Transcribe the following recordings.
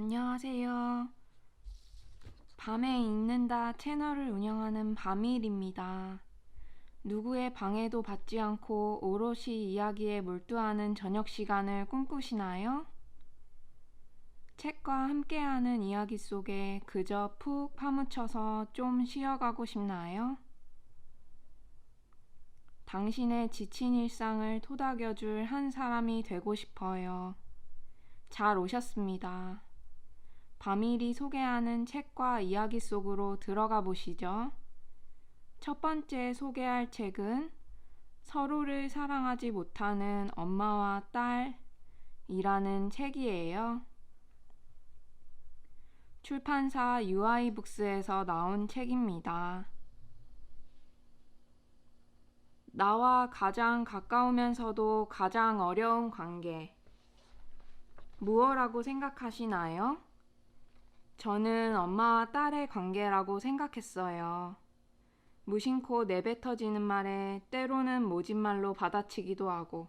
안녕하세요. 밤에 읽는다 채널을 운영하는 밤일입니다. 누구의 방해도 받지 않고 오롯이 이야기에 몰두하는 저녁 시간을 꿈꾸시나요? 책과 함께하는 이야기 속에 그저 푹 파묻혀서 좀 쉬어가고 싶나요? 당신의 지친 일상을 토닥여줄 한 사람이 되고 싶어요. 잘 오셨습니다. 밤일이 소개하는 책과 이야기 속으로 들어가 보시죠. 첫 번째 소개할 책은 서로를 사랑하지 못하는 엄마와 딸이라는 책이에요. 출판사 유아이북스에서 나온 책입니다. 나와 가장 가까우면서도 가장 어려운 관계. 무엇라고 생각하시나요? 저는 엄마와 딸의 관계라고 생각했어요. 무심코 내뱉어지는 말에 때로는 모진말로 받아치기도 하고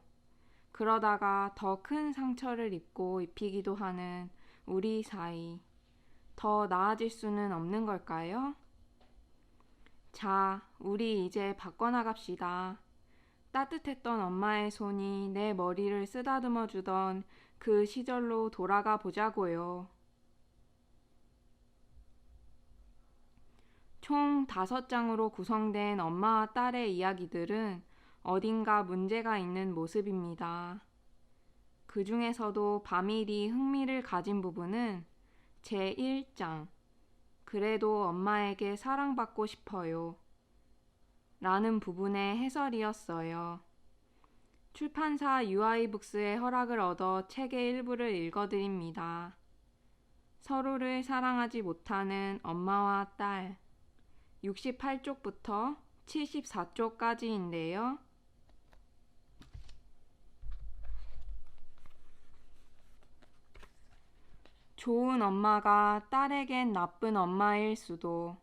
그러다가 더 큰 상처를 입히기도 하는 우리 사이. 더 나아질 수는 없는 걸까요? 자, 우리 이제 바꿔나갑시다. 따뜻했던 엄마의 손이 내 머리를 쓰다듬어 주던 그 시절로 돌아가 보자고요. 총 5장으로 구성된 엄마와 딸의 이야기들은 어딘가 문제가 있는 모습입니다. 그 중에서도 밤일이 흥미를 가진 부분은 제1장, 그래도 엄마에게 사랑받고 싶어요. 라는 부분의 해설이었어요. 출판사 유아이북스의 허락을 얻어 책의 일부를 읽어드립니다. 서로를 사랑하지 못하는 엄마와 딸. 68쪽부터 74쪽까지인데요. 좋은 엄마가 딸에겐 나쁜 엄마일 수도.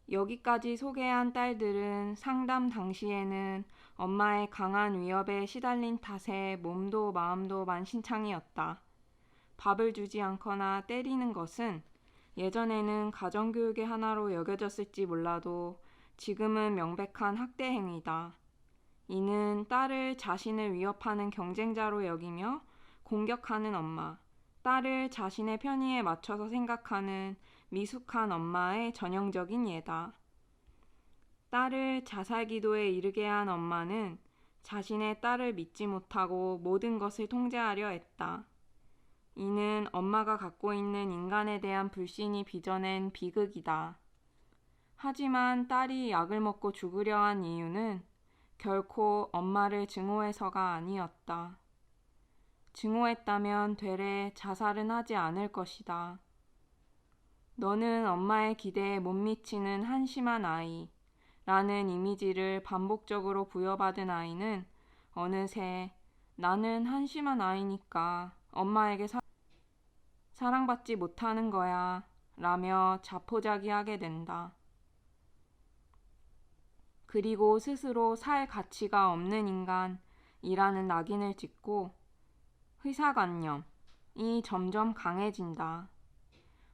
여기까지 소개한 딸들은 상담 당시에는 엄마의 강한 위협에 시달린 탓에 몸도 마음도 만신창이었다. 밥을 주지 않거나 때리는 것은 예전에는 가정교육의 하나로 여겨졌을지 몰라도 지금은 명백한 학대 행위다. 이는 딸을 자신을 위협하는 경쟁자로 여기며 공격하는 엄마, 딸을 자신의 편의에 맞춰서 생각하는 미숙한 엄마의 전형적인 예다. 딸을 자살기도에 이르게 한 엄마는 자신의 딸을 믿지 못하고 모든 것을 통제하려 했다. 이는 엄마가 갖고 있는 인간에 대한 불신이 빚어낸 비극이다. 하지만 딸이 약을 먹고 죽으려 한 이유는 결코 엄마를 증오해서가 아니었다. 증오했다면 되레 자살은 하지 않을 것이다. 너는 엄마의 기대에 못 미치는 한심한 아이 라는 이미지를 반복적으로 부여받은 아이는 어느새 나는 한심한 아이니까 엄마에게 사랑받지 못하는 거야 라며 자포자기하게 된다. 그리고 스스로 살 가치가 없는 인간이라는 낙인을 찍고 의사관념이 점점 강해진다.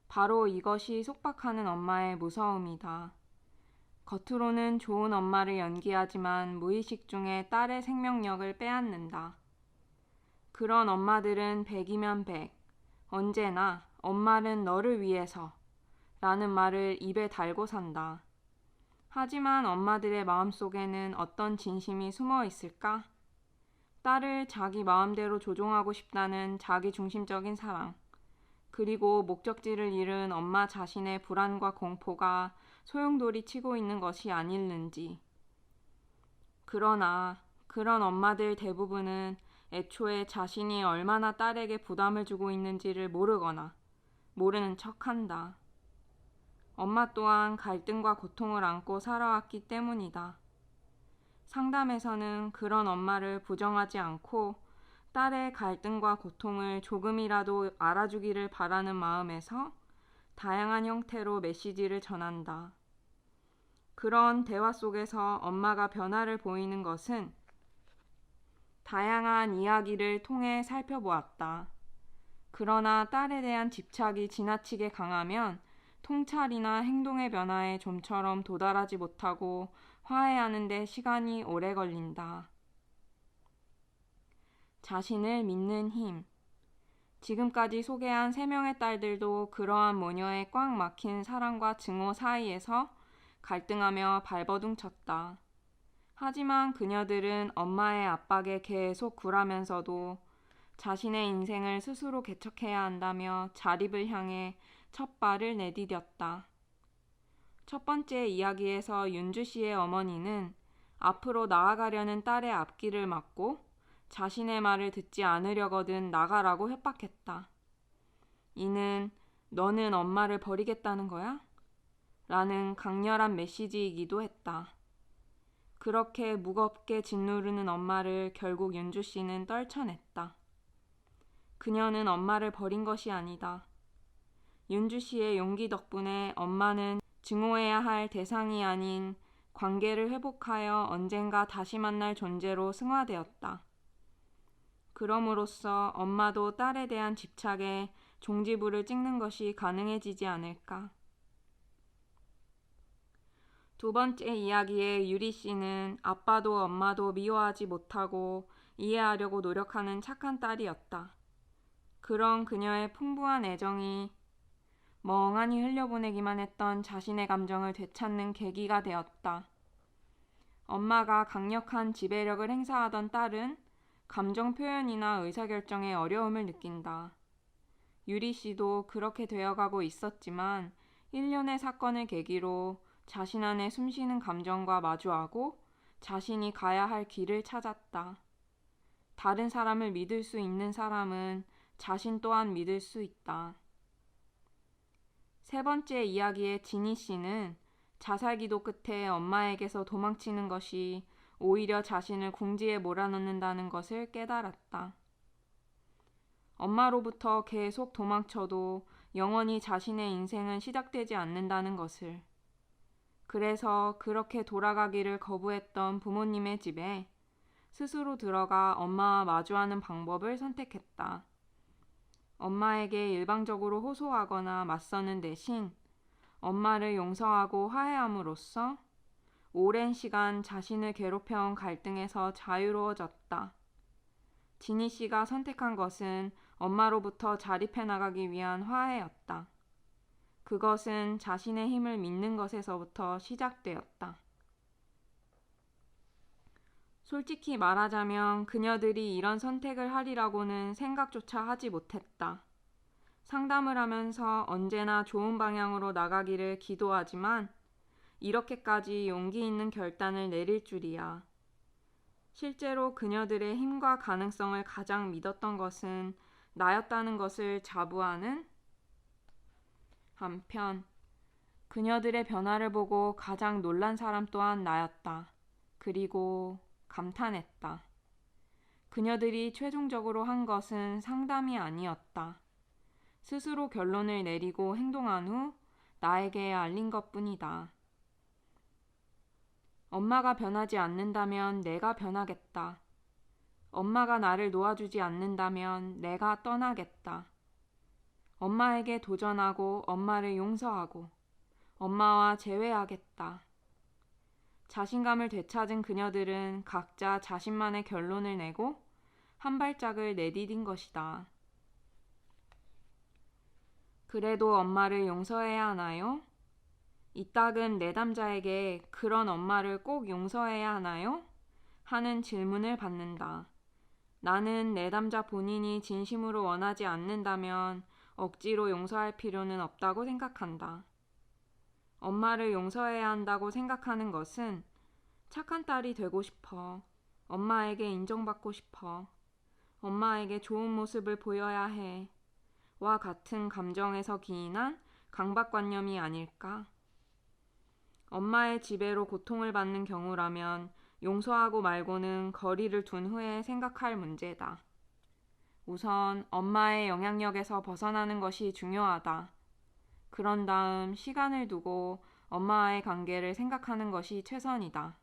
바로 이것이 속박하는 엄마의 무서움이다. 겉으로는 좋은 엄마를 연기하지만 무의식 중에 딸의 생명력을 빼앗는다. 그런 엄마들은 100이면 100, 언제나 엄마는 너를 위해서 라는 말을 입에 달고 산다. 하지만 엄마들의 마음속에는 어떤 진심이 숨어 있을까? 딸을 자기 마음대로 조종하고 싶다는 자기중심적인 사랑, 그리고 목적지를 잃은 엄마 자신의 불안과 공포가 소용돌이 치고 있는 것이 아닐는지. 그러나 그런 엄마들 대부분은 애초에 자신이 얼마나 딸에게 부담을 주고 있는지를 모르거나 모르는 척한다. 엄마 또한 갈등과 고통을 안고 살아왔기 때문이다. 상담에서는 그런 엄마를 부정하지 않고 딸의 갈등과 고통을 조금이라도 알아주기를 바라는 마음에서 다양한 형태로 메시지를 전한다. 그런 대화 속에서 엄마가 변화를 보이는 것은 다양한 이야기를 통해 살펴보았다. 그러나 딸에 대한 집착이 지나치게 강하면 통찰이나 행동의 변화에 좀처럼 도달하지 못하고 화해하는 데 시간이 오래 걸린다. 자신을 믿는 힘. 지금까지 소개한 3명의 딸들도 그러한 모녀의 꽉 막힌 사랑과 증오 사이에서 갈등하며 발버둥 쳤다. 하지만 그녀들은 엄마의 압박에 계속 굴하면서도 자신의 인생을 스스로 개척해야 한다며 자립을 향해 첫 발을 내디뎠다. 첫 번째 이야기에서 윤주 씨의 어머니는 앞으로 나아가려는 딸의 앞길을 막고 자신의 말을 듣지 않으려거든 나가라고 협박했다. 이는 너는 엄마를 버리겠다는 거야? 라는 강렬한 메시지이기도 했다. 그렇게 무겁게 짓누르는 엄마를 결국 윤주 씨는 떨쳐냈다. 그녀는 엄마를 버린 것이 아니다. 윤주 씨의 용기 덕분에 엄마는 증오해야 할 대상이 아닌 관계를 회복하여 언젠가 다시 만날 존재로 승화되었다. 그럼으로써 엄마도 딸에 대한 집착에 종지부를 찍는 것이 가능해지지 않을까. 두 번째 이야기의 유리 씨는 아빠도 엄마도 미워하지 못하고 이해하려고 노력하는 착한 딸이었다. 그런 그녀의 풍부한 애정이 멍하니 흘려보내기만 했던 자신의 감정을 되찾는 계기가 되었다. 엄마가 강력한 지배력을 행사하던 딸은 감정 표현이나 의사결정에 어려움을 느낀다. 유리 씨도 그렇게 되어가고 있었지만 1년의 사건을 계기로 자신 안에 숨쉬는 감정과 마주하고 자신이 가야 할 길을 찾았다. 다른 사람을 믿을 수 있는 사람은 자신 또한 믿을 수 있다. 세 번째 이야기의 지니 씨는 자살기도 끝에 엄마에게서 도망치는 것이 오히려 자신을 궁지에 몰아넣는다는 것을 깨달았다. 엄마로부터 계속 도망쳐도 영원히 자신의 인생은 시작되지 않는다는 것을. 그래서 그렇게 돌아가기를 거부했던 부모님의 집에 스스로 들어가 엄마와 마주하는 방법을 선택했다. 엄마에게 일방적으로 호소하거나 맞서는 대신 엄마를 용서하고 화해함으로써 오랜 시간 자신을 괴롭혀온 갈등에서 자유로워졌다. 지니 씨가 선택한 것은 엄마로부터 자립해 나가기 위한 화해였다. 그것은 자신의 힘을 믿는 것에서부터 시작되었다. 솔직히 말하자면 그녀들이 이런 선택을 하리라고는 생각조차 하지 못했다. 상담을 하면서 언제나 좋은 방향으로 나가기를 기도하지만 이렇게까지 용기 있는 결단을 내릴 줄이야. 실제로 그녀들의 힘과 가능성을 가장 믿었던 것은 나였다는 것을 자부하는 한편 그녀들의 변화를 보고 가장 놀란 사람 또한 나였다. 그리고 감탄했다. 그녀들이 최종적으로 한 것은 상담이 아니었다. 스스로 결론을 내리고 행동한 후 나에게 알린 것뿐이다. 엄마가 변하지 않는다면 내가 변하겠다. 엄마가 나를 놓아주지 않는다면 내가 떠나겠다. 엄마에게 도전하고 엄마를 용서하고 엄마와 재회하겠다. 자신감을 되찾은 그녀들은 각자 자신만의 결론을 내고 한 발짝을 내디딘 것이다. 그래도 엄마를 용서해야 하나요? 이따금 내담자에게 그런 엄마를 꼭 용서해야 하나요? 하는 질문을 받는다. 나는 내담자 본인이 진심으로 원하지 않는다면 억지로 용서할 필요는 없다고 생각한다. 엄마를 용서해야 한다고 생각하는 것은 착한 딸이 되고 싶어. 엄마에게 인정받고 싶어. 엄마에게 좋은 모습을 보여야 해. 와 같은 감정에서 기인한 강박관념이 아닐까? 엄마의 지배로 고통을 받는 경우라면 용서하고 말고는 거리를 둔 후에 생각할 문제다. 우선 엄마의 영향력에서 벗어나는 것이 중요하다. 그런 다음 시간을 두고 엄마와의 관계를 생각하는 것이 최선이다.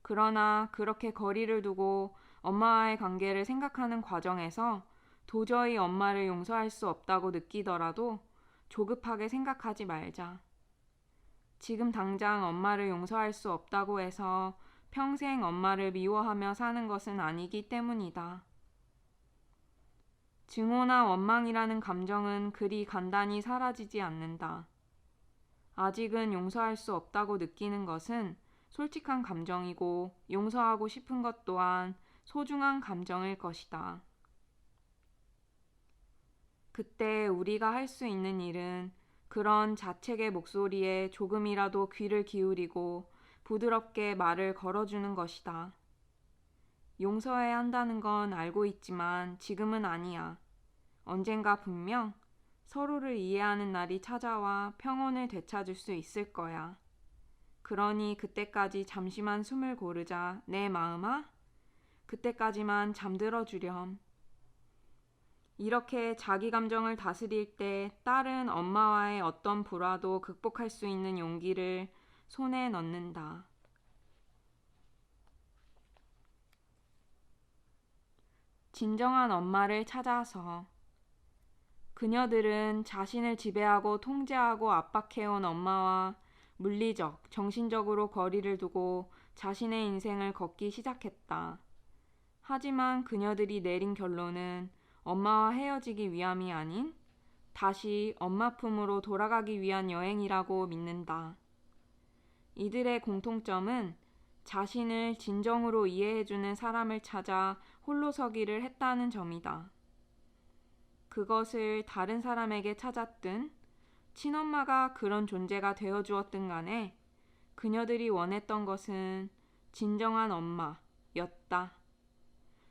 그러나 그렇게 거리를 두고 엄마와의 관계를 생각하는 과정에서 도저히 엄마를 용서할 수 없다고 느끼더라도 조급하게 생각하지 말자. 지금 당장 엄마를 용서할 수 없다고 해서 평생 엄마를 미워하며 사는 것은 아니기 때문이다. 증오나 원망이라는 감정은 그리 간단히 사라지지 않는다. 아직은 용서할 수 없다고 느끼는 것은 솔직한 감정이고 용서하고 싶은 것 또한 소중한 감정일 것이다. 그때 우리가 할 수 있는 일은 그런 자책의 목소리에 조금이라도 귀를 기울이고 부드럽게 말을 걸어주는 것이다. 용서해야 한다는 건 알고 있지만 지금은 아니야. 언젠가 분명 서로를 이해하는 날이 찾아와 평온을 되찾을 수 있을 거야. 그러니 그때까지 잠시만 숨을 고르자, 내 마음아. 그때까지만 잠들어 주렴. 이렇게 자기 감정을 다스릴 때 딸은 엄마와의 어떤 불화도 극복할 수 있는 용기를 손에 넣는다. 진정한 엄마를 찾아서 그녀들은 자신을 지배하고 통제하고 압박해온 엄마와 물리적, 정신적으로 거리를 두고 자신의 인생을 걷기 시작했다. 하지만 그녀들이 내린 결론은 엄마와 헤어지기 위함이 아닌 다시 엄마 품으로 돌아가기 위한 여행이라고 믿는다. 이들의 공통점은 자신을 진정으로 이해해주는 사람을 찾아 홀로 서기를 했다는 점이다. 그것을 다른 사람에게 찾았든 친엄마가 그런 존재가 되어주었든 간에 그녀들이 원했던 것은 진정한 엄마였다.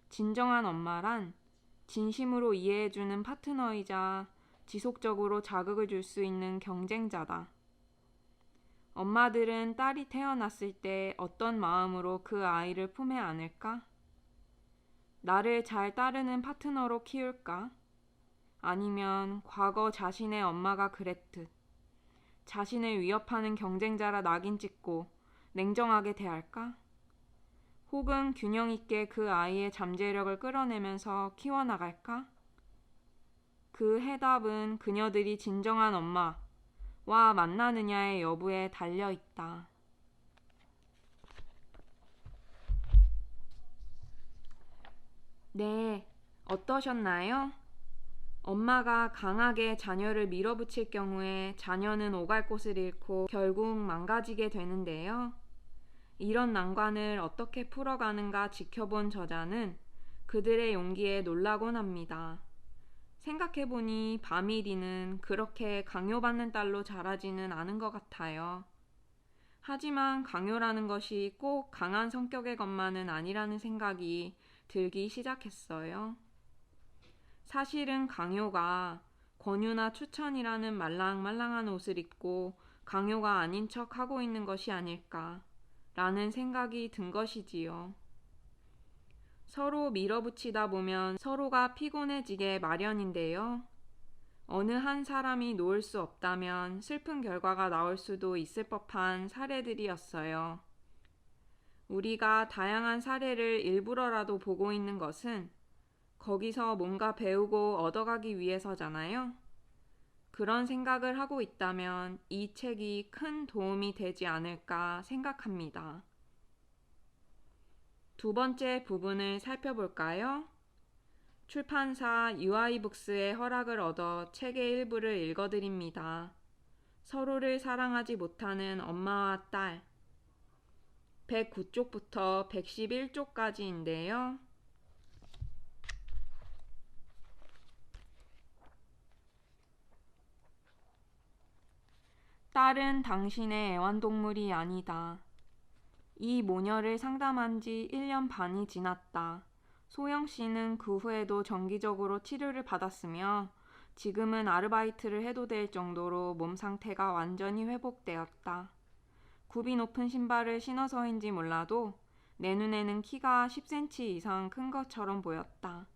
진정한 엄마란 진심으로 이해해주는 파트너이자 지속적으로 자극을 줄 수 있는 경쟁자다. 엄마들은 딸이 태어났을 때 어떤 마음으로 그 아이를 품에 안을까? 나를 잘 따르는 파트너로 키울까? 아니면 과거 자신의 엄마가 그랬듯 자신을 위협하는 경쟁자라 낙인 찍고 냉정하게 대할까? 혹은 균형 있게 그 아이의 잠재력을 끌어내면서 키워나갈까? 그 해답은 그녀들이 진정한 엄마와 만나느냐의 여부에 달려 있다. 네, 어떠셨나요? 엄마가 강하게 자녀를 밀어붙일 경우에 자녀는 오갈 곳을 잃고 결국 망가지게 되는데요. 이런 난관을 어떻게 풀어가는가 지켜본 저자는 그들의 용기에 놀라곤 합니다. 생각해보니 바미리는 그렇게 강요받는 딸로 자라지는 않은 것 같아요. 하지만 강요라는 것이 꼭 강한 성격의 것만은 아니라는 생각이 들기 시작했어요. 사실은 강요가 권유나 추천이라는 말랑말랑한 옷을 입고 강요가 아닌 척 하고 있는 것이 아닐까라는 생각이 든 것이지요. 서로 밀어붙이다 보면 서로가 피곤해지게 마련인데요. 어느 한 사람이 놓을 수 없다면 슬픈 결과가 나올 수도 있을 법한 사례들이었어요. 우리가 다양한 사례를 일부러라도 보고 있는 것은 거기서 뭔가 배우고 얻어가기 위해서잖아요. 그런 생각을 하고 있다면 이 책이 큰 도움이 되지 않을까 생각합니다. 두 번째 부분을 살펴볼까요? 출판사 UI북스의 허락을 얻어 책의 일부를 읽어드립니다. 서로를 사랑하지 못하는 엄마와 딸 109쪽부터 111쪽까지인데요. 딸은 당신의 애완동물이 아니다. 이 모녀를 상담한 지 1년 반이 지났다. 소영 씨는 그 후에도 정기적으로 치료를 받았으며 지금은 아르바이트를 해도 될 정도로 몸 상태가 완전히 회복되었다. 굽이 높은 신발을 신어서인지 몰라도 내 눈에는 키가 10cm 이상 큰 것처럼 보였다.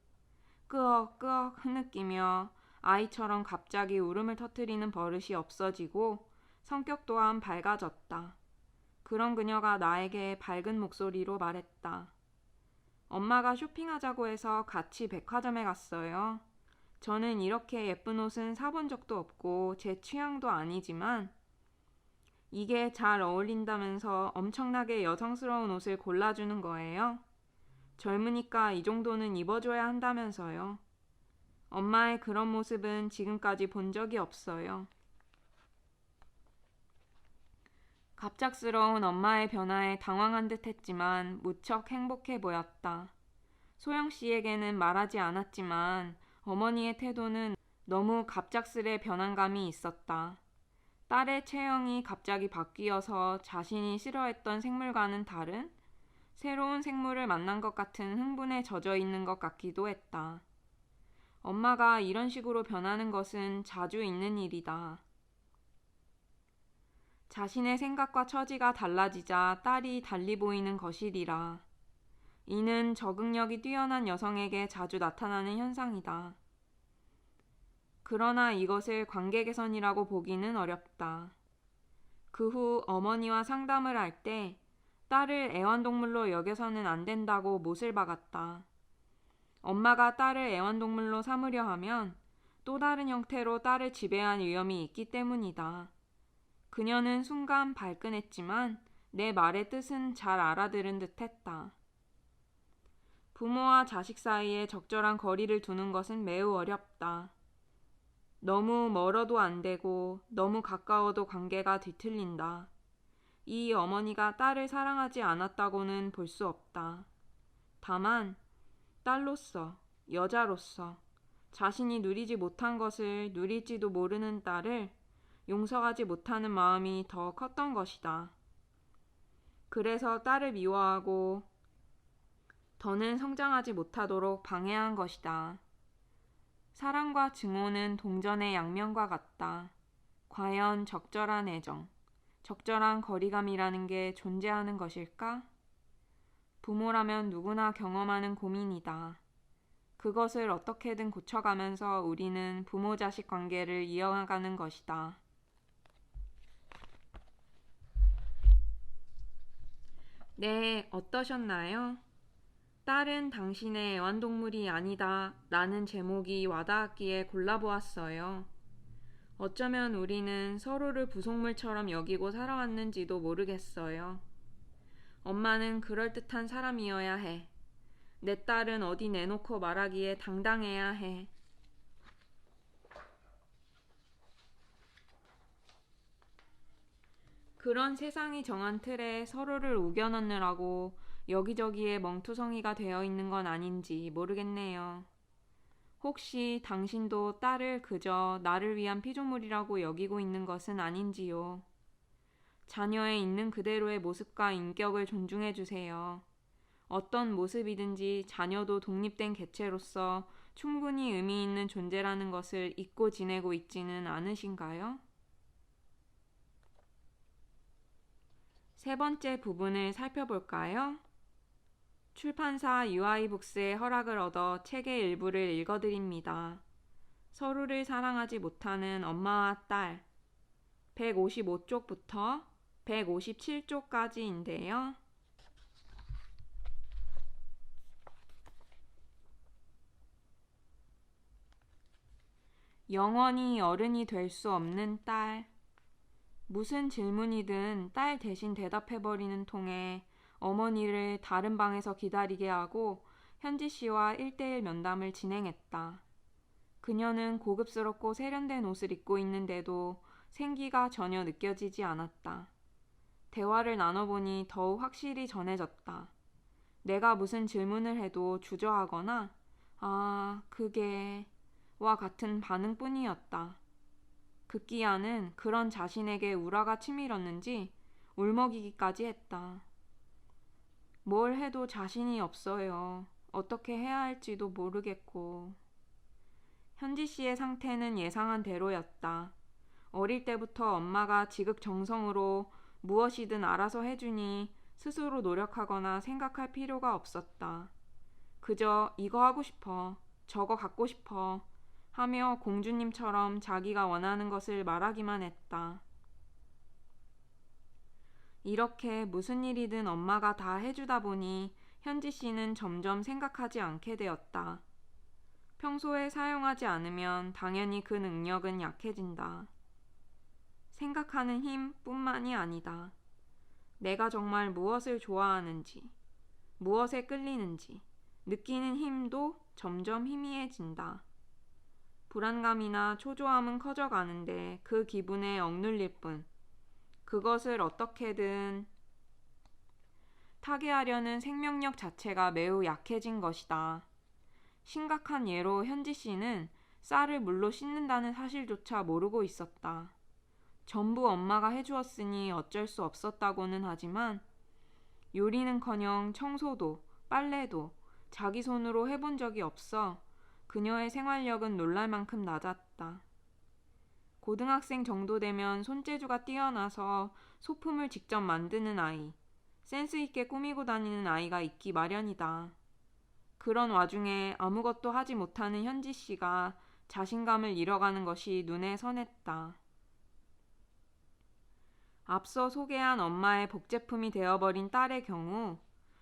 끄억끄억 흐느끼며 아이처럼 갑자기 울음을 터뜨리는 버릇이 없어지고 성격 또한 밝아졌다. 그런 그녀가 나에게 밝은 목소리로 말했다. 엄마가 쇼핑하자고 해서 같이 백화점에 갔어요. 저는 이렇게 예쁜 옷은 사본 적도 없고 제 취향도 아니지만 이게 잘 어울린다면서 엄청나게 여성스러운 옷을 골라주는 거예요. 젊으니까 이 정도는 입어줘야 한다면서요. 엄마의 그런 모습은 지금까지 본 적이 없어요. 갑작스러운 엄마의 변화에 당황한 듯 했지만 무척 행복해 보였다. 소영 씨에게는 말하지 않았지만 어머니의 태도는 너무 갑작스레 변한 감이 있었다. 딸의 체형이 갑자기 바뀌어서 자신이 싫어했던 생물과는 다른 새로운 생물을 만난 것 같은 흥분에 젖어 있는 것 같기도 했다. 엄마가 이런 식으로 변하는 것은 자주 있는 일이다. 자신의 생각과 처지가 달라지자 딸이 달리 보이는 것이리라. 이는 적응력이 뛰어난 여성에게 자주 나타나는 현상이다. 그러나 이것을 관계 개선이라고 보기는 어렵다. 그 후 어머니와 상담을 할 때 딸을 애완동물로 여겨서는 안 된다고 못을 박았다. 엄마가 딸을 애완동물로 삼으려 하면 또 다른 형태로 딸을 지배할 위험이 있기 때문이다. 그녀는 순간 발끈했지만 내 말의 뜻은 잘 알아들은 듯 했다. 부모와 자식 사이에 적절한 거리를 두는 것은 매우 어렵다. 너무 멀어도 안 되고 너무 가까워도 관계가 뒤틀린다. 이 어머니가 딸을 사랑하지 않았다고는 볼 수 없다. 다만 딸로서, 여자로서 자신이 누리지 못한 것을 누릴지도 모르는 딸을 용서하지 못하는 마음이 더 컸던 것이다. 그래서 딸을 미워하고 더는 성장하지 못하도록 방해한 것이다. 사랑과 증오는 동전의 양면과 같다. 과연 적절한 애정, 적절한 거리감이라는 게 존재하는 것일까? 부모라면 누구나 경험하는 고민이다. 그것을 어떻게든 고쳐가면서 우리는 부모-자식 관계를 이어가는 것이다. 네, 어떠셨나요? 딸은 당신의 애완동물이 아니다 라는 제목이 와닿았기에 골라보았어요. 어쩌면 우리는 서로를 부속물처럼 여기고 살아왔는지도 모르겠어요. 엄마는 그럴듯한 사람이어야 해. 내 딸은 어디 내놓고 말하기에 당당해야 해. 그런 세상이 정한 틀에 서로를 우겨넣느라고 여기저기에 멍투성이가 되어 있는 건 아닌지 모르겠네요. 혹시 당신도 딸을 그저 나를 위한 피조물이라고 여기고 있는 것은 아닌지요. 자녀의 있는 그대로의 모습과 인격을 존중해 주세요. 어떤 모습이든지 자녀도 독립된 개체로서 충분히 의미 있는 존재라는 것을 잊고 지내고 있지는 않으신가요? 세 번째 부분을 살펴볼까요? 출판사 UI북스의 허락을 얻어 책의 일부를 읽어드립니다. 서로를 사랑하지 못하는 엄마와 딸 155쪽부터 157쪽까지인데요. 영원히 어른이 될 수 없는 딸. 무슨 질문이든 딸 대신 대답해버리는 통에 어머니를 다른 방에서 기다리게 하고 현지 씨와 1대1 면담을 진행했다. 그녀는 고급스럽고 세련된 옷을 입고 있는데도 생기가 전혀 느껴지지 않았다. 대화를 나눠보니 더욱 확실히 전해졌다. 내가 무슨 질문을 해도 주저하거나 그게 와 같은 반응뿐이었다. 급기야는 그런 자신에게 우라가 치밀었는지 울먹이기까지 했다. 뭘 해도 자신이 없어요. 어떻게 해야 할지도 모르겠고. 현지 씨의 상태는 예상한 대로였다. 어릴 때부터 엄마가 지극정성으로 무엇이든 알아서 해주니 스스로 노력하거나 생각할 필요가 없었다. 그저 이거 하고 싶어, 저거 갖고 싶어 하며 공주님처럼 자기가 원하는 것을 말하기만 했다. 이렇게 무슨 일이든 엄마가 다 해주다 보니 현지 씨는 점점 생각하지 않게 되었다. 평소에 사용하지 않으면 당연히 그 능력은 약해진다. 생각하는 힘뿐만이 아니다. 내가 정말 무엇을 좋아하는지, 무엇에 끌리는지 느끼는 힘도 점점 희미해진다. 불안감이나 초조함은 커져가는데 그 기분에 억눌릴 뿐. 그것을 어떻게든 타개하려는 생명력 자체가 매우 약해진 것이다. 심각한 예로 현지 씨는 쌀을 물로 씻는다는 사실조차 모르고 있었다. 전부 엄마가 해주었으니 어쩔 수 없었다고는 하지만 요리는커녕 청소도 빨래도 자기 손으로 해본 적이 없어 그녀의 생활력은 놀랄 만큼 낮았다. 고등학생 정도 되면 손재주가 뛰어나서 소품을 직접 만드는 아이, 센스 있게 꾸미고 다니는 아이가 있기 마련이다. 그런 와중에 아무것도 하지 못하는 현지 씨가 자신감을 잃어가는 것이 눈에 선했다. 앞서 소개한 엄마의 복제품이 되어버린 딸의 경우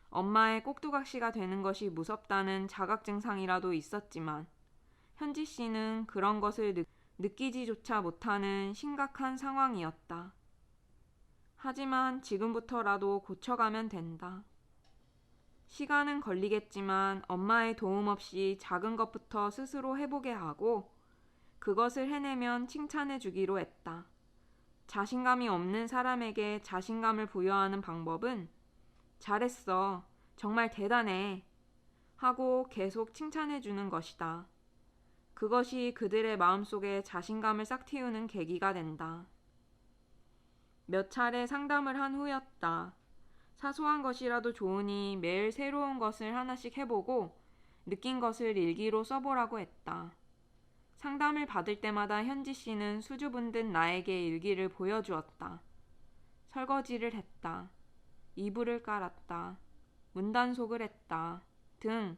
엄마의 꼭두각시가 되는 것이 무섭다는 자각 증상이라도 있었지만 현지 씨는 그런 것을 느끼지조차 못하는 심각한 상황이었다. 하지만 지금부터라도 고쳐가면 된다. 시간은 걸리겠지만 엄마의 도움 없이 작은 것부터 스스로 해보게 하고 그것을 해내면 칭찬해 주기로 했다. 자신감이 없는 사람에게 자신감을 부여하는 방법은 잘했어, 정말 대단해 하고 계속 칭찬해 주는 것이다. 그것이 그들의 마음속에 자신감을 싹 틔우는 계기가 된다. 몇 차례 상담을 한 후였다. 사소한 것이라도 좋으니 매일 새로운 것을 하나씩 해보고 느낀 것을 일기로 써보라고 했다. 상담을 받을 때마다 현지 씨는 수줍은 듯 나에게 일기를 보여주었다. 설거지를 했다. 이불을 깔았다. 문단속을 했다. 등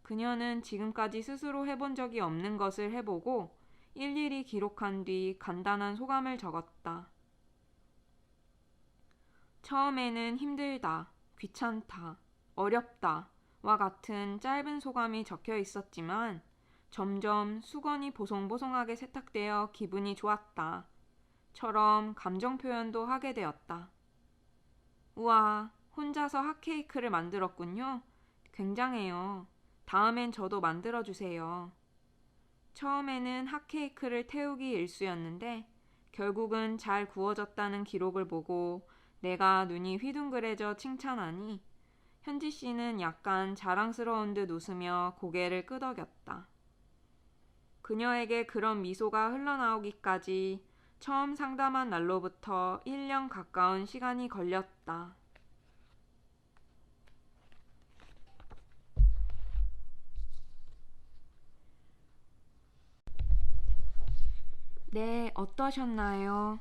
그녀는 지금까지 스스로 해본 적이 없는 것을 해보고 일일이 기록한 뒤 간단한 소감을 적었다. 처음에는 힘들다, 귀찮다, 어렵다 와 같은 짧은 소감이 적혀 있었지만 점점 수건이 보송보송하게 세탁되어 기분이 좋았다. 처럼 감정 표현도 하게 되었다. 우와, 혼자서 핫케이크를 만들었군요. 굉장해요. 다음엔 저도 만들어주세요. 처음에는 핫케이크를 태우기 일쑤였는데 결국은 잘 구워졌다는 기록을 보고 내가 눈이 휘둥그레져 칭찬하니 현지 씨는 약간 자랑스러운 듯 웃으며 고개를 끄덕였다. 그녀에게 그런 미소가 흘러나오기까지 처음 상담한 날로부터 1년 가까운 시간이 걸렸다. 네, 어떠셨나요?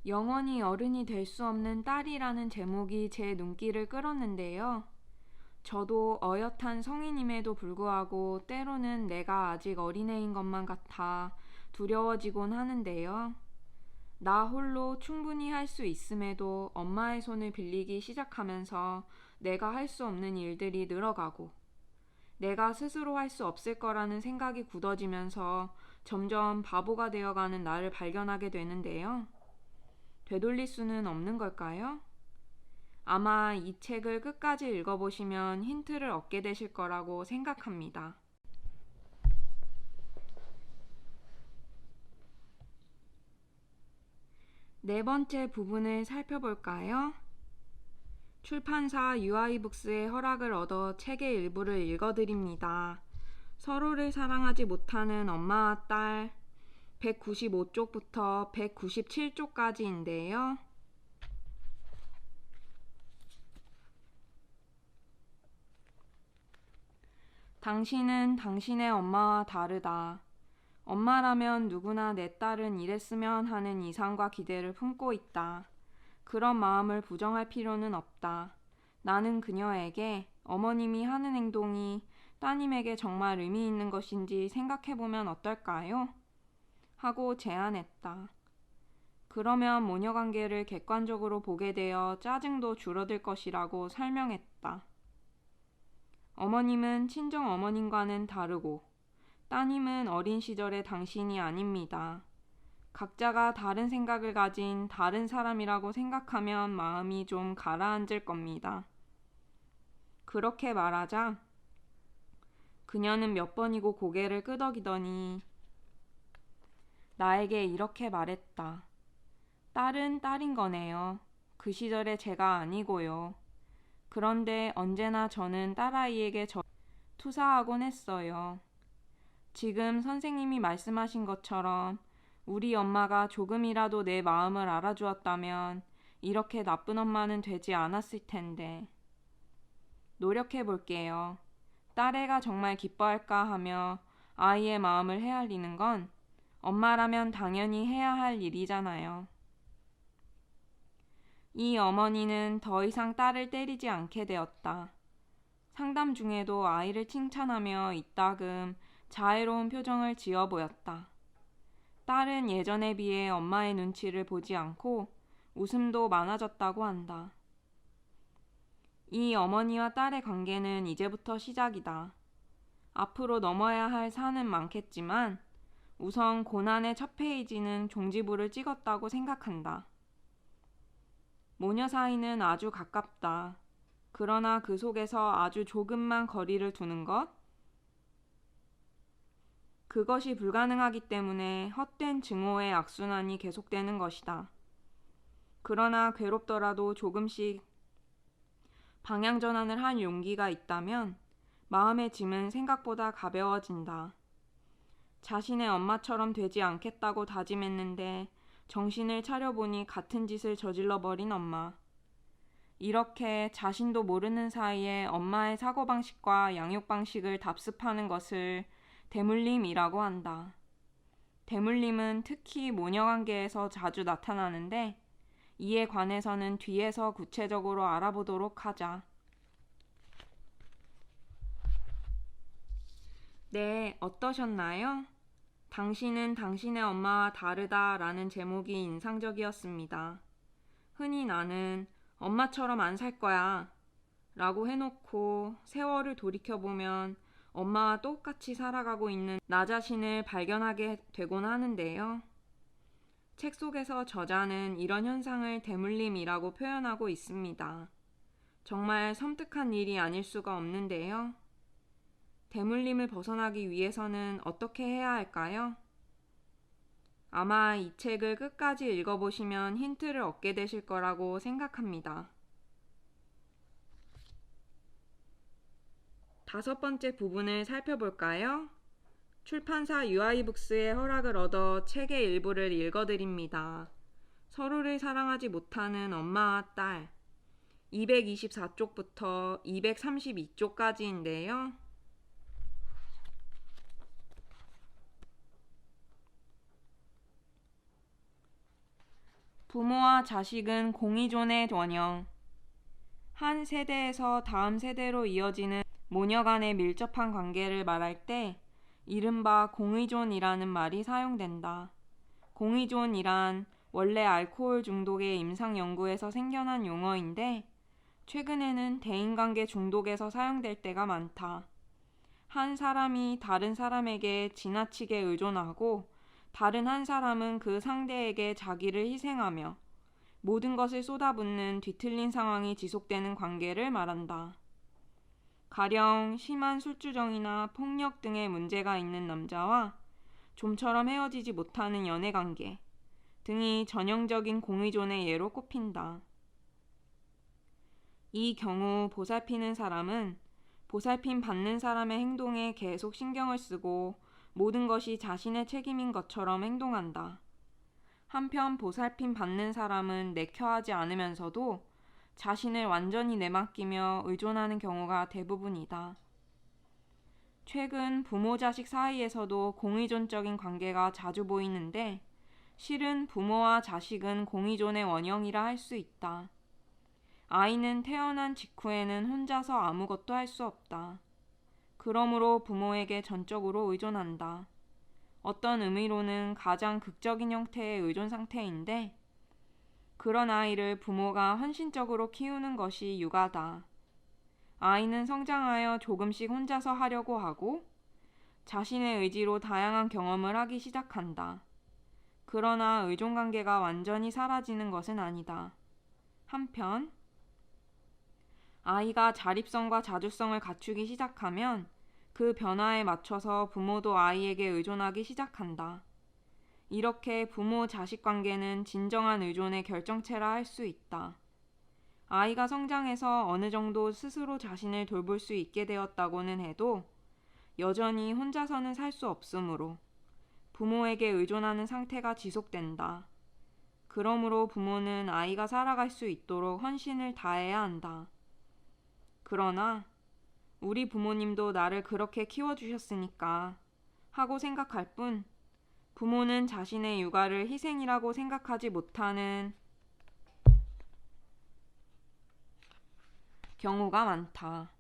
영원히 어른이 될 수 없는 딸이라는 제목이 제 눈길을 끌었는데요. 저도 어엿한 성인임에도 불구하고 때로는 내가 아직 어린애인 것만 같아 두려워지곤 하는데요. 나 홀로 충분히 할 수 있음에도 엄마의 손을 빌리기 시작하면서 내가 할 수 없는 일들이 늘어가고 내가 스스로 할 수 없을 거라는 생각이 굳어지면서 점점 바보가 되어가는 나를 발견하게 되는데요. 되돌릴 수는 없는 걸까요? 아마 이 책을 끝까지 읽어보시면 힌트를 얻게 되실 거라고 생각합니다. 네 번째 부분을 살펴볼까요? 출판사 UI북스의 허락을 얻어 책의 일부를 읽어드립니다. 서로를 사랑하지 못하는 엄마와 딸 195쪽부터 197쪽까지인데요. 당신은 당신의 엄마와 다르다. 엄마라면 누구나 내 딸은 이랬으면 하는 이상과 기대를 품고 있다. 그런 마음을 부정할 필요는 없다. 나는 그녀에게 어머님이 하는 행동이 따님에게 정말 의미 있는 것인지 생각해보면 어떨까요? 하고 제안했다. 그러면 모녀관계를 객관적으로 보게 되어 짜증도 줄어들 것이라고 설명했다. 어머님은 친정 어머님과는 다르고 따님은 어린 시절의 당신이 아닙니다. 각자가 다른 생각을 가진 다른 사람이라고 생각하면 마음이 좀 가라앉을 겁니다. 그렇게 말하자 그녀는 몇 번이고 고개를 끄덕이더니 나에게 이렇게 말했다. 딸은 딸인 거네요. 그 시절의 제가 아니고요. 그런데 언제나 저는 딸아이에게 투사하곤 했어요. 지금 선생님이 말씀하신 것처럼 우리 엄마가 조금이라도 내 마음을 알아주었다면 이렇게 나쁜 엄마는 되지 않았을 텐데. 노력해 볼게요. 딸애가 정말 기뻐할까 하며 아이의 마음을 헤아리는 건 엄마라면 당연히 해야 할 일이잖아요. 이 어머니는 더 이상 딸을 때리지 않게 되었다. 상담 중에도 아이를 칭찬하며 이따금 자애로운 표정을 지어 보였다. 딸은 예전에 비해 엄마의 눈치를 보지 않고 웃음도 많아졌다고 한다. 이 어머니와 딸의 관계는 이제부터 시작이다. 앞으로 넘어야 할 산은 많겠지만 우선 고난의 첫 페이지는 종지부를 찍었다고 생각한다. 모녀 사이는 아주 가깝다. 그러나 그 속에서 아주 조금만 거리를 두는 것? 그것이 불가능하기 때문에 헛된 증오의 악순환이 계속되는 것이다. 그러나 괴롭더라도 조금씩 방향 전환을 할 용기가 있다면 마음의 짐은 생각보다 가벼워진다. 자신의 엄마처럼 되지 않겠다고 다짐했는데 정신을 차려보니 같은 짓을 저질러버린 엄마. 이렇게 자신도 모르는 사이에 엄마의 사고방식과 양육방식을 답습하는 것을 대물림이라고 한다. 대물림은 특히 모녀관계에서 자주 나타나는데 이에 관해서는 뒤에서 구체적으로 알아보도록 하자. 네, 어떠셨나요? 당신은 당신의 엄마와 다르다라는 제목이 인상적이었습니다. 흔히 나는 엄마처럼 안 살 거야 라고 해놓고 세월을 돌이켜보면 엄마와 똑같이 살아가고 있는 나 자신을 발견하게 되곤 하는데요. 책 속에서 저자는 이런 현상을 대물림이라고 표현하고 있습니다. 정말 섬뜩한 일이 아닐 수가 없는데요. 대물림을 벗어나기 위해서는 어떻게 해야 할까요? 아마 이 책을 끝까지 읽어보시면 힌트를 얻게 되실 거라고 생각합니다. 5번째 부분을 살펴볼까요? 출판사 UI북스의 허락을 얻어 책의 일부를 읽어드립니다. 서로를 사랑하지 못하는 엄마와 딸 224쪽부터 232쪽까지인데요. 부모와 자식은 공의존의 원형. 한 세대에서 다음 세대로 이어지는 모녀 간의 밀접한 관계를 말할 때 이른바 공의존이라는 말이 사용된다. 공의존이란 원래 알코올 중독의 임상 연구에서 생겨난 용어인데 최근에는 대인관계 중독에서 사용될 때가 많다. 한 사람이 다른 사람에게 지나치게 의존하고 다른 한 사람은 그 상대에게 자기를 희생하며 모든 것을 쏟아붓는 뒤틀린 상황이 지속되는 관계를 말한다. 가령 심한 술주정이나 폭력 등의 문제가 있는 남자와 좀처럼 헤어지지 못하는 연애관계 등이 전형적인 공의존의 예로 꼽힌다. 이 경우 보살피는 사람은 보살핌 받는 사람의 행동에 계속 신경을 쓰고 모든 것이 자신의 책임인 것처럼 행동한다. 한편 보살핌 받는 사람은 내켜하지 않으면서도 자신을 완전히 내맡기며 의존하는 경우가 대부분이다. 최근 부모 자식 사이에서도 공의존적인 관계가 자주 보이는데 실은 부모와 자식은 공의존의 원형이라 할 수 있다. 아이는 태어난 직후에는 혼자서 아무것도 할 수 없다. 그러므로 부모에게 전적으로 의존한다. 어떤 의미로는 가장 극적인 형태의 의존 상태인데 그런 아이를 부모가 헌신적으로 키우는 것이 육아다. 아이는 성장하여 조금씩 혼자서 하려고 하고 자신의 의지로 다양한 경험을 하기 시작한다. 그러나 의존관계가 완전히 사라지는 것은 아니다. 한편 아이가 자립성과 자주성을 갖추기 시작하면 그 변화에 맞춰서 부모도 아이에게 의존하기 시작한다. 이렇게 부모-자식 관계는 진정한 의존의 결정체라 할 수 있다. 아이가 성장해서 어느 정도 스스로 자신을 돌볼 수 있게 되었다고는 해도 여전히 혼자서는 살 수 없으므로 부모에게 의존하는 상태가 지속된다. 그러므로 부모는 아이가 살아갈 수 있도록 헌신을 다해야 한다. 그러나 우리 부모님도 나를 그렇게 키워주셨으니까 하고 생각할 뿐 부모는 자신의 육아를 희생이라고 생각하지 못하는 경우가 많다.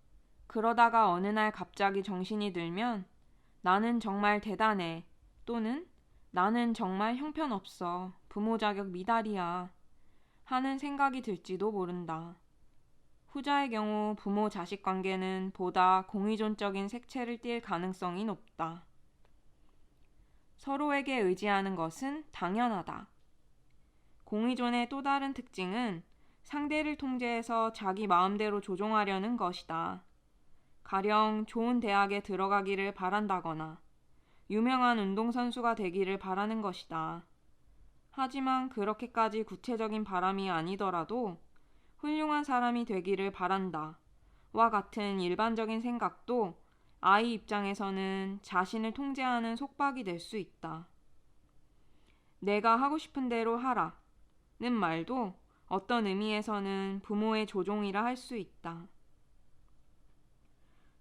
그러다가 어느 날 갑자기 정신이 들면 나는 정말 대단해 또는 나는 정말 형편없어 부모 자격 미달이야 하는 생각이 들지도 모른다. 후자의 경우 부모-자식 관계는 보다 공의존적인 색채를 띨 가능성이 높다. 서로에게 의지하는 것은 당연하다. 공의존의 또 다른 특징은 상대를 통제해서 자기 마음대로 조종하려는 것이다. 가령 좋은 대학에 들어가기를 바란다거나 유명한 운동선수가 되기를 바라는 것이다. 하지만 그렇게까지 구체적인 바람이 아니더라도 훌륭한 사람이 되기를 바란다. 와 같은 일반적인 생각도 아이 입장에서는 자신을 통제하는 속박이 될 수 있다. 내가 하고 싶은 대로 하라 는 말도 어떤 의미에서는 부모의 조종이라 할 수 있다.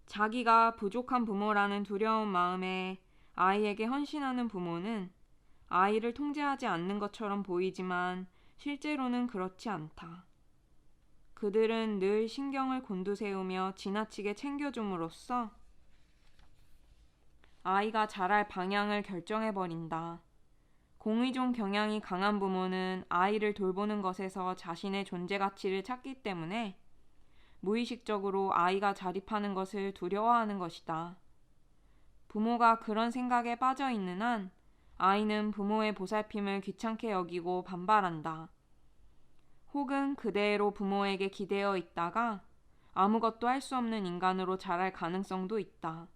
자기가 부족한 부모라는 두려운 마음에 아이에게 헌신하는 부모는 아이를 통제하지 않는 것처럼 보이지만 실제로는 그렇지 않다. 그들은 늘 신경을 곤두세우며 지나치게 챙겨줌으로써 아이가 자랄 방향을 결정해버린다. 공의존 경향이 강한 부모는 아이를 돌보는 것에서 자신의 존재 가치를 찾기 때문에 무의식적으로 아이가 자립하는 것을 두려워하는 것이다. 부모가 그런 생각에 빠져 있는 한 아이는 부모의 보살핌을 귀찮게 여기고 반발한다. 혹은 그대로 부모에게 기대어 있다가 아무것도 할 수 없는 인간으로 자랄 가능성도 있다.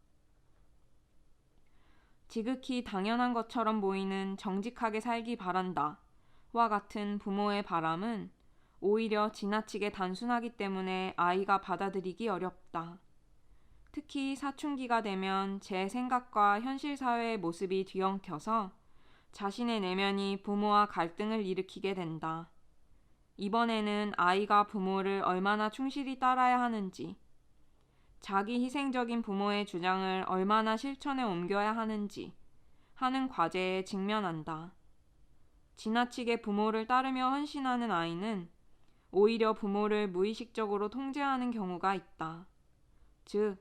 지극히 당연한 것처럼 보이는 정직하게 살기 바란다. 와 같은 부모의 바람은 오히려 지나치게 단순하기 때문에 아이가 받아들이기 어렵다. 특히 사춘기가 되면 제 생각과 현실 사회의 모습이 뒤엉켜서 자신의 내면이 부모와 갈등을 일으키게 된다. 이번에는 아이가 부모를 얼마나 충실히 따라야 하는지, 자기 희생적인 부모의 주장을 얼마나 실천에 옮겨야 하는지 하는 과제에 직면한다. 지나치게 부모를 따르며 헌신하는 아이는 오히려 부모를 무의식적으로 통제하는 경우가 있다. 즉,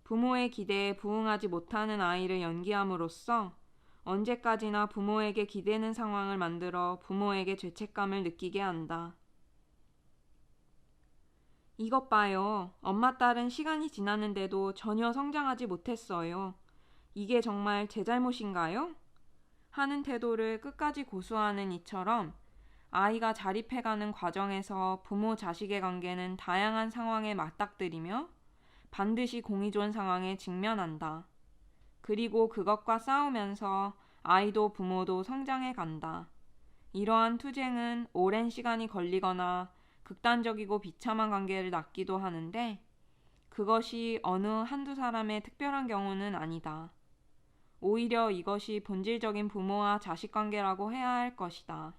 부모의 기대에 부응하지 못하는 아이를 연기함으로써 언제까지나 부모에게 기대는 상황을 만들어 부모에게 죄책감을 느끼게 한다. 이것 봐요. 엄마 딸은 시간이 지났는데도 전혀 성장하지 못했어요. 이게 정말 제 잘못인가요? 하는 태도를 끝까지 고수하는 이처럼 아이가 자립해가는 과정에서 부모 자식의 관계는 다양한 상황에 맞닥뜨리며 반드시 공의존 상황에 직면한다. 그리고 그것과 싸우면서 아이도 부모도 성장해 간다. 이러한 투쟁은 오랜 시간이 걸리거나 극단적이고 비참한 관계를 낳기도 하는데 그것이 어느 한두 사람의 특별한 경우는 아니다. 오히려 이것이 본질적인 부모와 자식 관계라고 해야 할 것이다.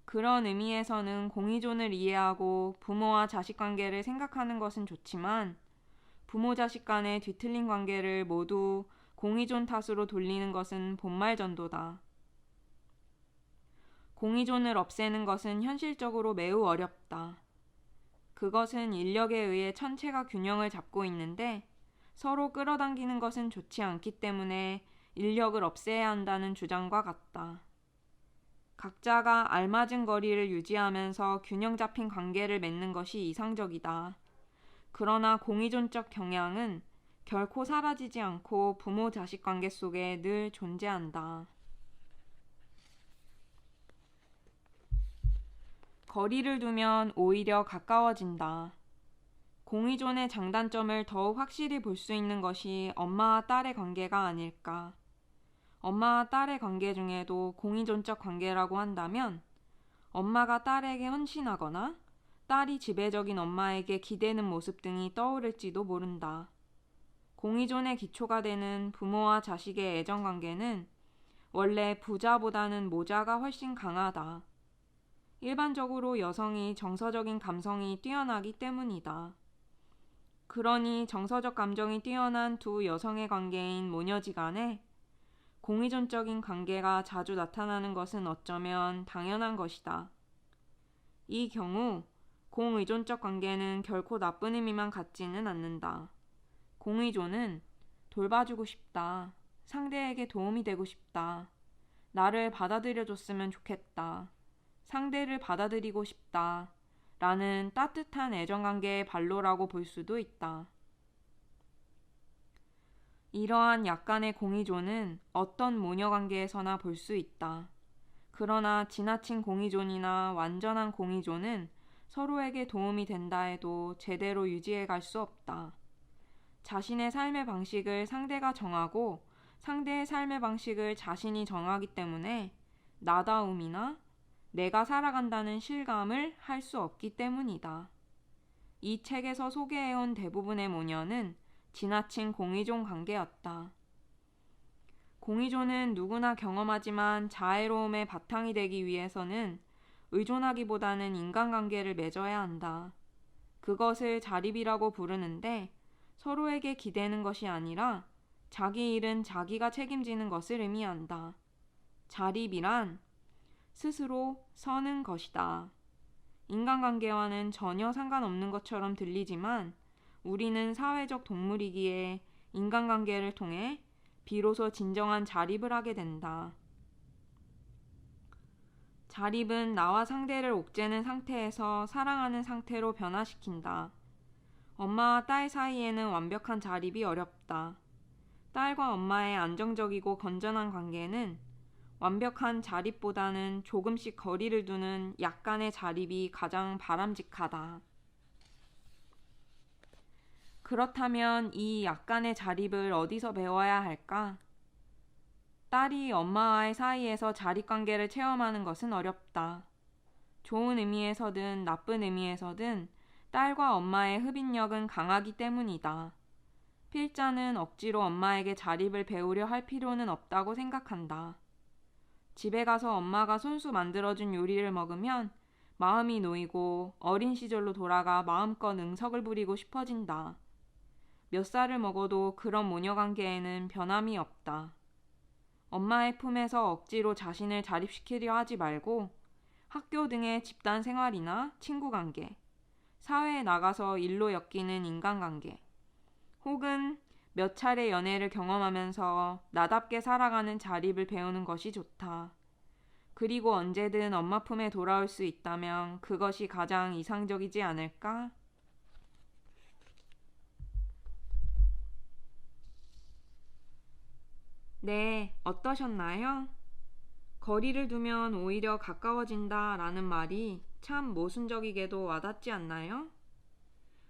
그런 의미에서는 공의존을 이해하고 부모와 자식 관계를 생각하는 것은 좋지만 부모 자식 간의 뒤틀린 관계를 모두 공의존 탓으로 돌리는 것은 본말전도다. 공의존을 없애는 것은 현실적으로 매우 어렵다. 그것은 인력에 의해 천체가 균형을 잡고 있는데 서로 끌어당기는 것은 좋지 않기 때문에 인력을 없애야 한다는 주장과 같다. 각자가 알맞은 거리를 유지하면서 균형 잡힌 관계를 맺는 것이 이상적이다. 그러나 공의존적 경향은 결코 사라지지 않고 부모-자식 관계 속에 늘 존재한다. 거리를 두면 오히려 가까워진다. 공의존의 장단점을 더욱 확실히 볼 수 있는 것이 엄마와 딸의 관계가 아닐까. 엄마와 딸의 관계 중에도 공의존적 관계라고 한다면 엄마가 딸에게 헌신하거나 딸이 지배적인 엄마에게 기대는 모습 등이 떠오를지도 모른다. 공의존의 기초가 되는 부모와 자식의 애정관계는 원래 부자보다는 모자가 훨씬 강하다. 일반적으로 여성이 정서적인 감성이 뛰어나기 때문이다. 그러니 정서적 감정이 뛰어난 두 여성의 관계인 모녀지간에 공의존적인 관계가 자주 나타나는 것은 어쩌면 당연한 것이다. 이 경우 공의존적 관계는 결코 나쁜 의미만 갖지는 않는다. 공의존은 돌봐주고 싶다. 상대에게 도움이 되고 싶다. 나를 받아들여줬으면 좋겠다. 상대를 받아들이고 싶다. 라는 따뜻한 애정관계의 발로라고 볼 수도 있다. 이러한 약간의 공의존은 어떤 모녀관계에서나 볼 수 있다. 그러나 지나친 공의존이나 완전한 공의존은 서로에게 도움이 된다 해도 제대로 유지해 갈 수 없다. 자신의 삶의 방식을 상대가 정하고 상대의 삶의 방식을 자신이 정하기 때문에 나다움이나 내가 살아간다는 실감을 할 수 없기 때문이다. 이 책에서 소개해온 대부분의 모녀는 지나친 공의존 관계였다. 공의존은 누구나 경험하지만 자애로움의 바탕이 되기 위해서는 의존하기보다는 인간관계를 맺어야 한다. 그것을 자립이라고 부르는데 서로에게 기대는 것이 아니라 자기 일은 자기가 책임지는 것을 의미한다. 자립이란 스스로 서는 것이다. 인간관계와는 전혀 상관없는 것처럼 들리지만 우리는 사회적 동물이기에 인간관계를 통해 비로소 진정한 자립을 하게 된다. 자립은 나와 상대를 옥죄는 상태에서 사랑하는 상태로 변화시킨다. 엄마와 딸 사이에는 완벽한 자립이 어렵다. 딸과 엄마의 안정적이고 건전한 관계는 완벽한 자립보다는 조금씩 거리를 두는 약간의 자립이 가장 바람직하다. 그렇다면 이 약간의 자립을 어디서 배워야 할까? 딸이 엄마와의 사이에서 자립관계를 체험하는 것은 어렵다. 좋은 의미에서든 나쁜 의미에서든 딸과 엄마의 흡인력은 강하기 때문이다. 필자는 억지로 엄마에게 자립을 배우려 할 필요는 없다고 생각한다. 집에 가서 엄마가 손수 만들어준 요리를 먹으면 마음이 놓이고 어린 시절로 돌아가 마음껏 응석을 부리고 싶어진다. 몇 살을 먹어도 그런 모녀관계에는 변함이 없다. 엄마의 품에서 억지로 자신을 자립시키려 하지 말고 학교 등의 집단 생활이나 친구관계, 사회에 나가서 일로 엮이는 인간관계, 혹은 몇 차례 연애를 경험하면서 나답게 살아가는 자립을 배우는 것이 좋다. 그리고 언제든 엄마 품에 돌아올 수 있다면 그것이 가장 이상적이지 않을까? 네, 어떠셨나요? 거리를 두면 오히려 가까워진다 라는 말이 참 모순적이게도 와닿지 않나요?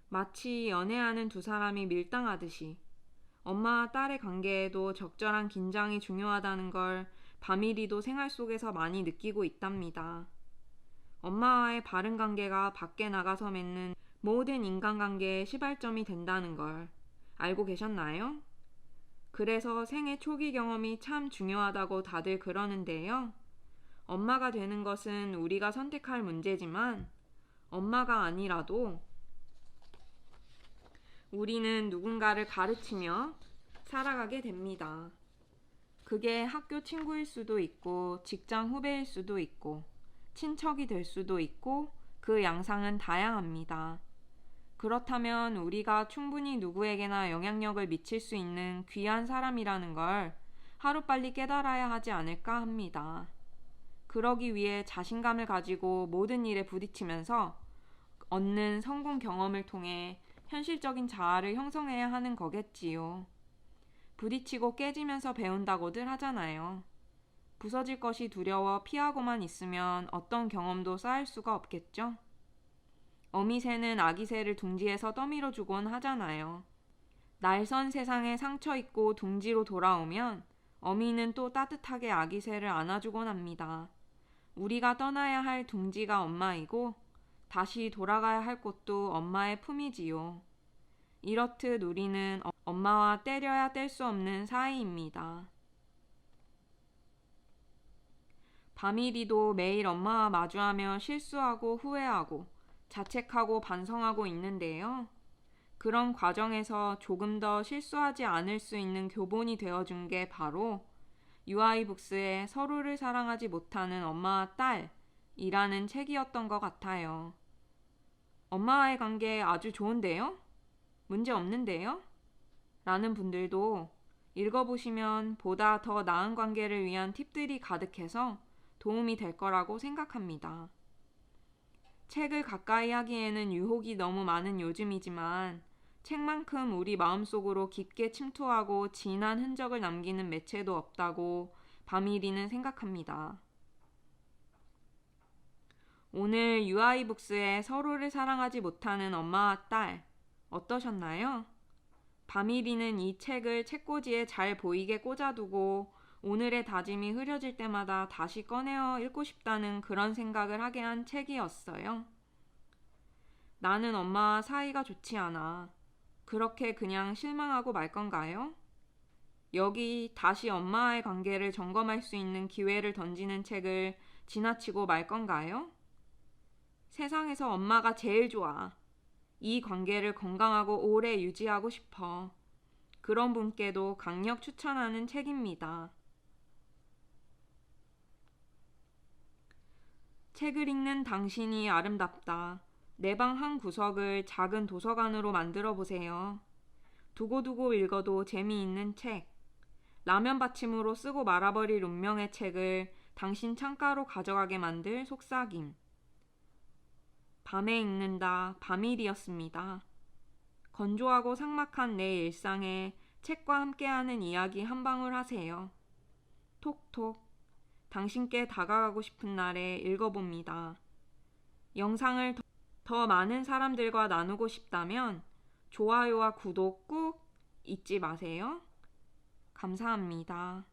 마치 연애하는 두 사람이 밀당하듯이 엄마와 딸의 관계에도 적절한 긴장이 중요하다는 걸 바미리도 생활 속에서 많이 느끼고 있답니다. 엄마와의 바른 관계가 밖에 나가서 맺는 모든 인간관계의 시발점이 된다는 걸 알고 계셨나요? 그래서 생애 초기 경험이 참 중요하다고 다들 그러는데요. 엄마가 되는 것은 우리가 선택할 문제지만 엄마가 아니라도 우리는 누군가를 가르치며 살아가게 됩니다. 그게 학교 친구일 수도 있고 직장 후배일 수도 있고 친척이 될 수도 있고 그 양상은 다양합니다. 그렇다면 우리가 충분히 누구에게나 영향력을 미칠 수 있는 귀한 사람이라는 걸 하루빨리 깨달아야 하지 않을까 합니다. 그러기 위해 자신감을 가지고 모든 일에 부딪히면서 얻는 성공 경험을 통해 현실적인 자아를 형성해야 하는 거겠지요. 부딪히고 깨지면서 배운다고들 하잖아요. 부서질 것이 두려워 피하고만 있으면 어떤 경험도 쌓을 수가 없겠죠? 어미새는 아기새를 둥지에서 떠밀어 주곤 하잖아요. 날선 세상에 상처 입고 둥지로 돌아오면 어미는 또 따뜻하게 아기새를 안아주곤 합니다. 우리가 떠나야 할 둥지가 엄마이고 다시 돌아가야 할 곳도 엄마의 품이지요. 이렇듯 우리는 엄마와 떼려야 뗄 수 없는 사이입니다. 밤이리도 매일 엄마와 마주하며 실수하고 후회하고 자책하고 반성하고 있는데요. 그런 과정에서 조금 더 실수하지 않을 수 있는 교본이 되어준 게 바로 유아이북스의 서로를 사랑하지 못하는 엄마와 딸이라는 책이었던 것 같아요. 엄마와의 관계 아주 좋은데요? 문제 없는데요? 라는 분들도 읽어보시면 보다 더 나은 관계를 위한 팁들이 가득해서 도움이 될 거라고 생각합니다. 책을 가까이 하기에는 유혹이 너무 많은 요즘이지만 책만큼 우리 마음속으로 깊게 침투하고 진한 흔적을 남기는 매체도 없다고 밤이리는 생각합니다. 오늘 유아이북스의 서로를 사랑하지 못하는 엄마와 딸 어떠셨나요? 밤이리는 이 책을 책꽂이에 잘 보이게 꽂아두고 오늘의 다짐이 흐려질 때마다 다시 꺼내어 읽고 싶다는 그런 생각을 하게 한 책이었어요. 나는 엄마와 사이가 좋지 않아. 그렇게 그냥 실망하고 말 건가요? 여기 다시 엄마와의 관계를 점검할 수 있는 기회를 던지는 책을 지나치고 말 건가요? 세상에서 엄마가 제일 좋아. 이 관계를 건강하고 오래 유지하고 싶어. 그런 분께도 강력 추천하는 책입니다. 책을 읽는 당신이 아름답다. 내 방 한 구석을 작은 도서관으로 만들어 보세요. 두고두고 읽어도 재미있는 책. 라면 받침으로 쓰고 말아버릴 운명의 책을 당신 창가로 가져가게 만들 속삭임. 밤에 읽는다. 밤일이었습니다. 건조하고 삭막한 내 일상에 책과 함께하는 이야기 한 방울 하세요. 톡톡. 당신께 다가가고 싶은 날에 읽어봅니다. 영상을 더 많은 사람들과 나누고 싶다면 좋아요와 구독 꾹 잊지 마세요. 감사합니다.